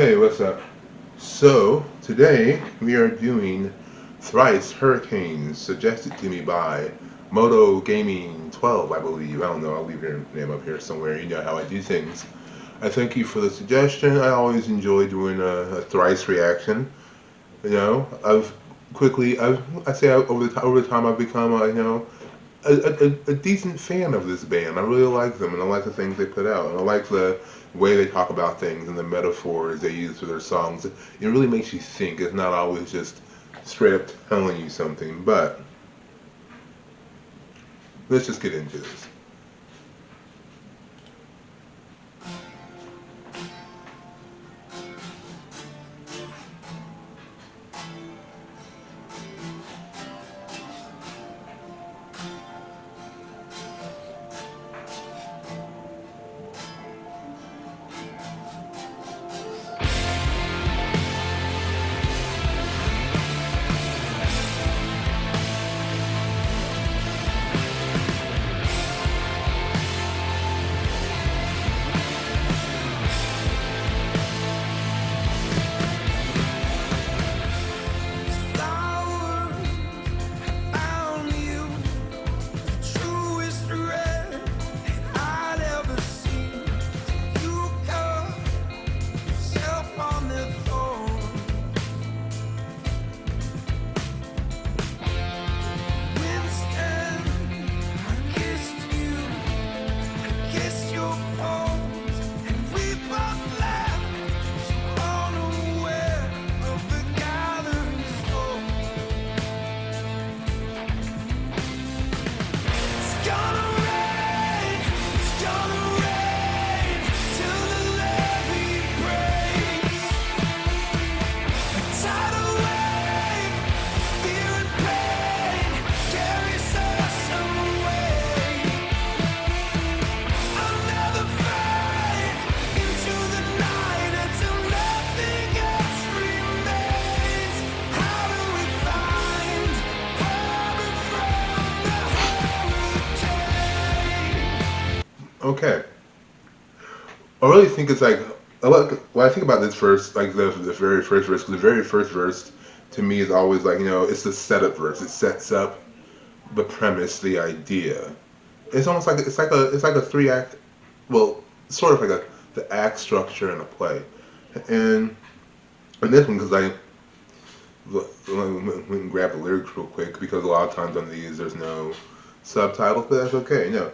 Hey, what's up? So, today we are doing Thrice Hurricane, suggested to me by Moto Gaming 12, I believe. I don't know, I'll leave your name up here somewhere. You know how I do things. I thank you for the suggestion. I always enjoy doing a Thrice reaction. You know, I say over the time I've become, a decent fan of this band. I really like them, and I like the things they put out, and I like the way they talk about things and the metaphors they use for their songs. It really makes you think. It's not always just straight up telling you something. But let's just get into this. Okay, I really think it's like when I think about this verse, like the very first verse. 'Cause the very first verse to me is always like it's the setup verse. It sets up the premise, the idea. It's almost like it's like a three act, well, sort of like the act structure in a play. And in this one, because I went and grab the lyrics real quick, because a lot of times on these there's no subtitles, but that's okay.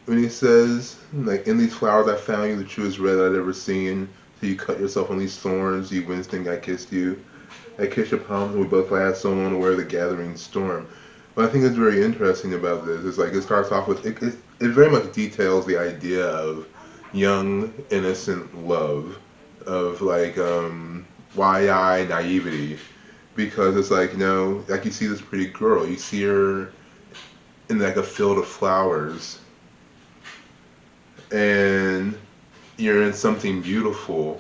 When he says, like, in these flowers I found you the truest red I'd ever seen. So you cut yourself on these thorns, you winced, I kissed you. I kissed your palms and we both laughed so long aware of the gathering storm. What I think is very interesting about this is like it starts off with it very much details the idea of young innocent love, of like wide-eyed naivety, because it's like like you see this pretty girl, you see her in like a field of flowers, and you're in something beautiful,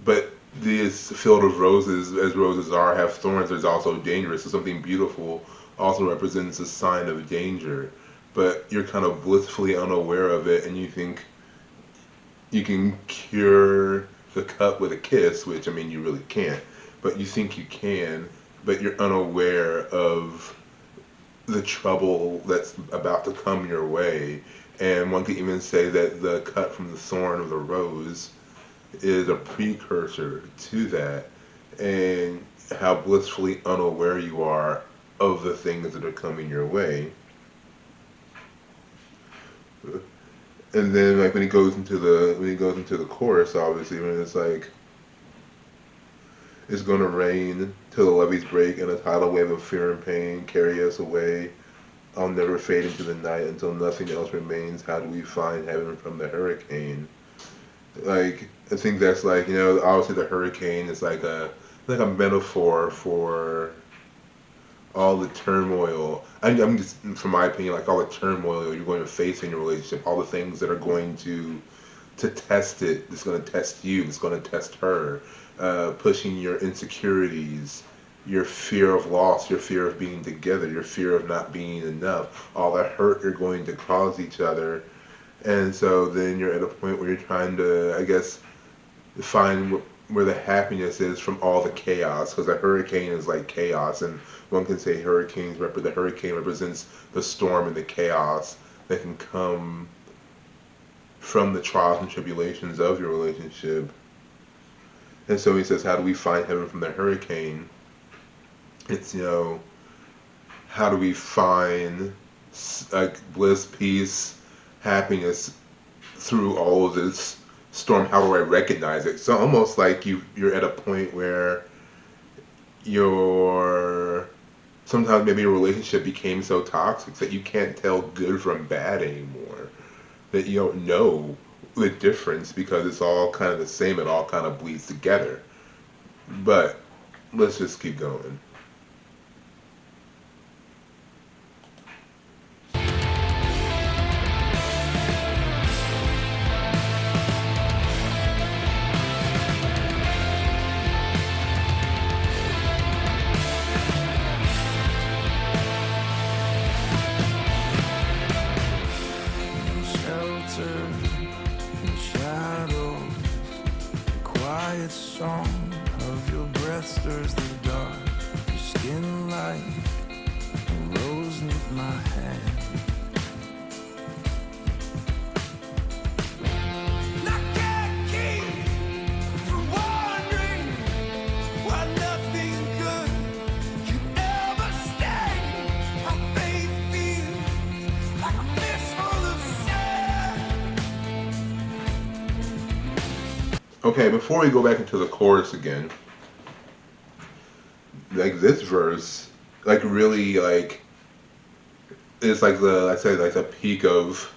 but this field of roses, as roses are, have thorns. There's also dangerous. So something beautiful also represents a sign of danger, but you're kind of blissfully unaware of it, and you think you can cure the cut with a kiss, which I mean you really can't, but you think you can, but you're unaware of the trouble that's about to come your way. And one could even say that the cut from the thorn of the rose is a precursor to that, and how blissfully unaware you are of the things that are coming your way. And then like when he goes into the chorus, obviously when it's like it's gonna rain till the levees break and a tidal wave of fear and pain carry us away. I'll never fade into the night until nothing else remains. How do we find heaven from the hurricane? Like I think that's like obviously the hurricane is like a metaphor for all the turmoil. I'm just, from my opinion, like all the turmoil you're going to face in your relationship, all the things that are going to test it. It's going to test you. It's going to test her. Pushing your insecurities, your fear of loss, your fear of being together, your fear of not being enough, all the hurt you're going to cause each other. And so then you're at a point where you're trying to, I guess, find where the happiness is from all the chaos, because a hurricane is like chaos, and one can say the hurricane represents the storm and the chaos that can come from the trials and tribulations of your relationship. And so he says, how do we find heaven from the hurricane? It's, how do we find like bliss, peace, happiness through all of this storm? How do I recognize it? So almost like you're at a point where you're sometimes maybe your relationship became so toxic that you can't tell good from bad anymore. That you don't know the difference because it's all kind of the same. It all kind of bleeds together. But let's just keep going. Song of your breath stirs the dark, your skin like a rose neath my hand. And I can't keep from wondering why nothing good can ever stay. My faith feels like a fistful of sand. Okay, before we go back into the chorus again, like this verse, like really like it's like the I say like the peak of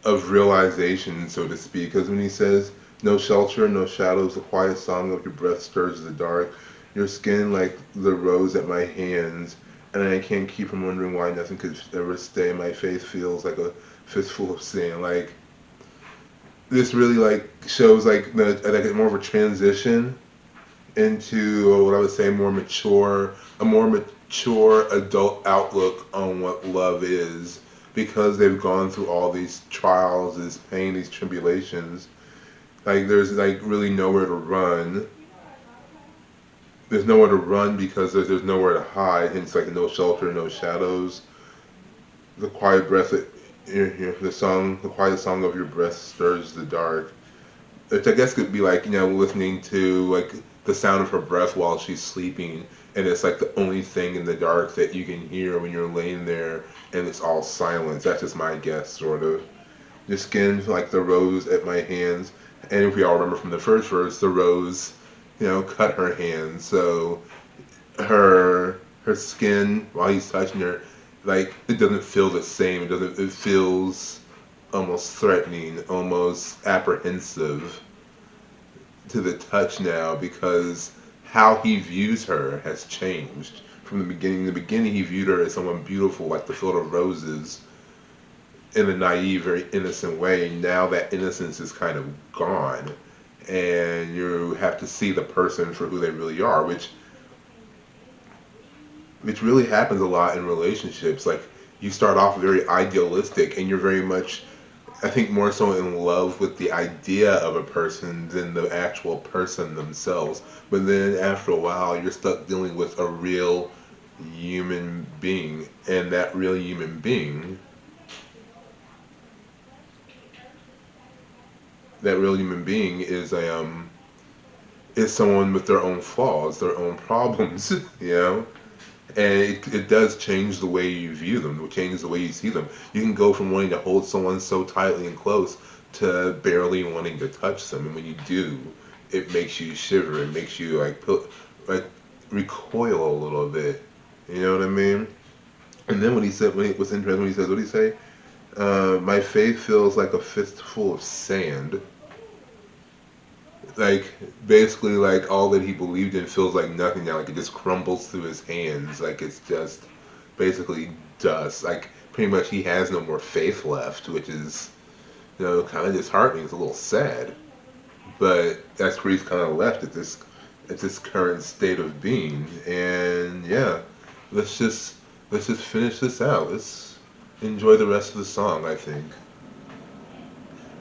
realization, so to speak. Because when he says, "No shelter, no shadows, the quiet song of your breath stirs the dark, your skin like the rose at my hands, and I can't keep from wondering why nothing could ever stay. My face feels like a fistful of sand." Like this really like shows like like more of a transition into what I would say a more mature adult outlook on what love is, because they've gone through all these trials, this pain, these tribulations. Like there's like really nowhere to run. There's nowhere to run because there's nowhere to hide. Hence, like no shelter, no shadows. The quiet breath, the quiet song of your breath stirs the dark. Which I guess could be like, listening to like the sound of her breath while she's sleeping, and it's like the only thing in the dark that you can hear when you're laying there, and it's all silence. That's just my guess, sort of. Your skin like the rose at my hands, and if we all remember from the first verse, the rose, cut her hand, so her skin while he's touching her, like it doesn't feel the same. It feels almost threatening, almost apprehensive to the touch now, because how he views her has changed from the beginning. In the beginning, he viewed her as someone beautiful, like the field of roses, in a naive, very innocent way. Now that innocence is kind of gone, and you have to see the person for who they really are, which really happens a lot in relationships. Like you start off very idealistic, and you're very much, I think, more so in love with the idea of a person than the actual person themselves. But then after a while, you're stuck dealing with a real human being, and that real human being, is someone with their own flaws, their own problems, And it does change the way you view them, it changes the way you see them. You can go from wanting to hold someone so tightly and close to barely wanting to touch them, and when you do, it makes you shiver. It makes you like recoil a little bit. You know what I mean? And then what's interesting when he says, what did he say? My faith feels like a fistful of sand. Like basically like all that he believed in feels like nothing now. Like it just crumbles through his hands. Like it's just basically dust. Like pretty much he has no more faith left, which is, kind of disheartening. It's a little sad, but that's where he's kind of left at this current state of being. And yeah, let's just let's just finish this out. Let's enjoy the rest of the song, I think,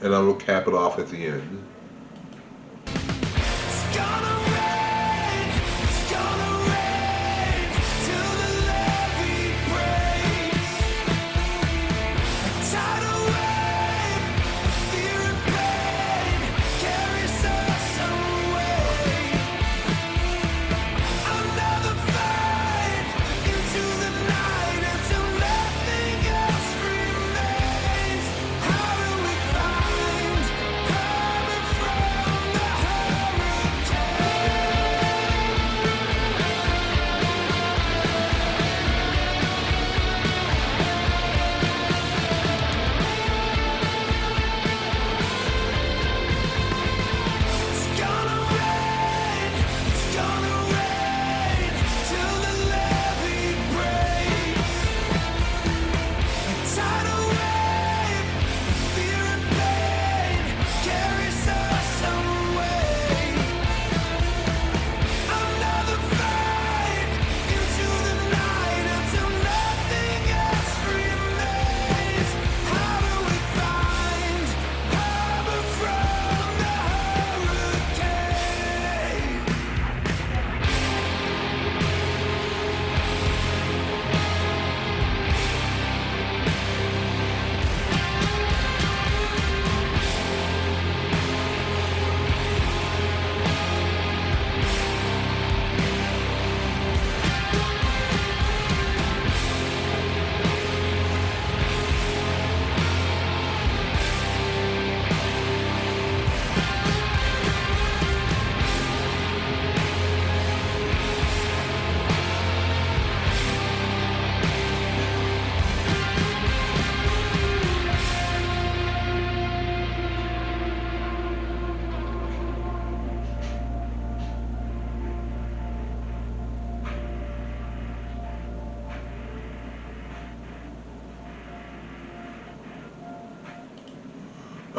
and I will cap it off at the end.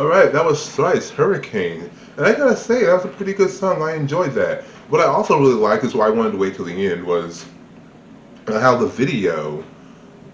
All right, that was Thrice Hurricane. And I gotta say, that was a pretty good song. I enjoyed that. What I also really liked is why I wanted to wait till the end was how the video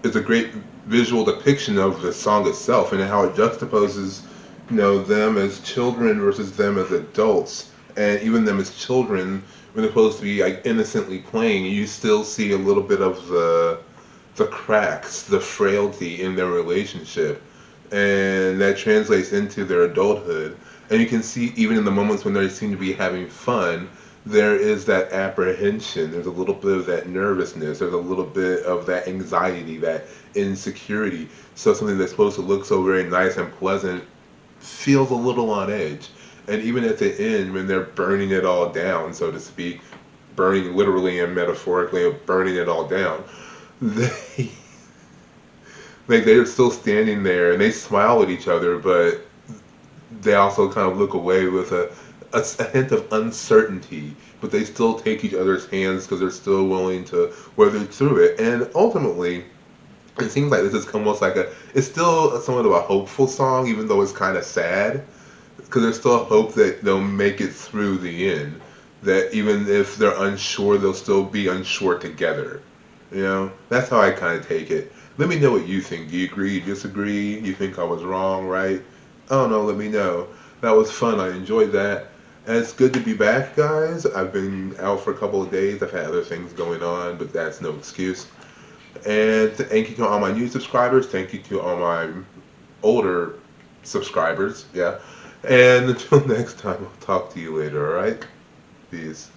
is a great visual depiction of the song itself and how it juxtaposes, them as children versus them as adults. And even them as children, when they're supposed to be like innocently playing, you still see a little bit of the cracks, the frailty in their relationship. And that translates into their adulthood. And you can see even in the moments when they seem to be having fun, there is that apprehension. There's a little bit of that nervousness. There's a little bit of that anxiety, that insecurity. So something that's supposed to look so very nice and pleasant feels a little on edge. And even at the end, when they're burning it all down, so to speak, burning literally and metaphorically, burning it all down, they like they're still standing there and they smile at each other, but they also kind of look away with a hint of uncertainty, but they still take each other's hands because they're still willing to weather through it. And ultimately, it seems like this is almost like it's still somewhat of a hopeful song, even though it's kind of sad, because there's still hope that they'll make it through the end. That even if they're unsure, they'll still be unsure together. That's how I kind of take it. Let me know what you think. Do you agree? Disagree? You think I was wrong? Right? I don't know. Let me know. That was fun. I enjoyed that. And it's good to be back, guys. I've been out for a couple of days. I've had other things going on, but that's no excuse. And thank you to all my new subscribers. Thank you to all my older subscribers. Yeah. And until next time, I'll talk to you later, alright? Peace.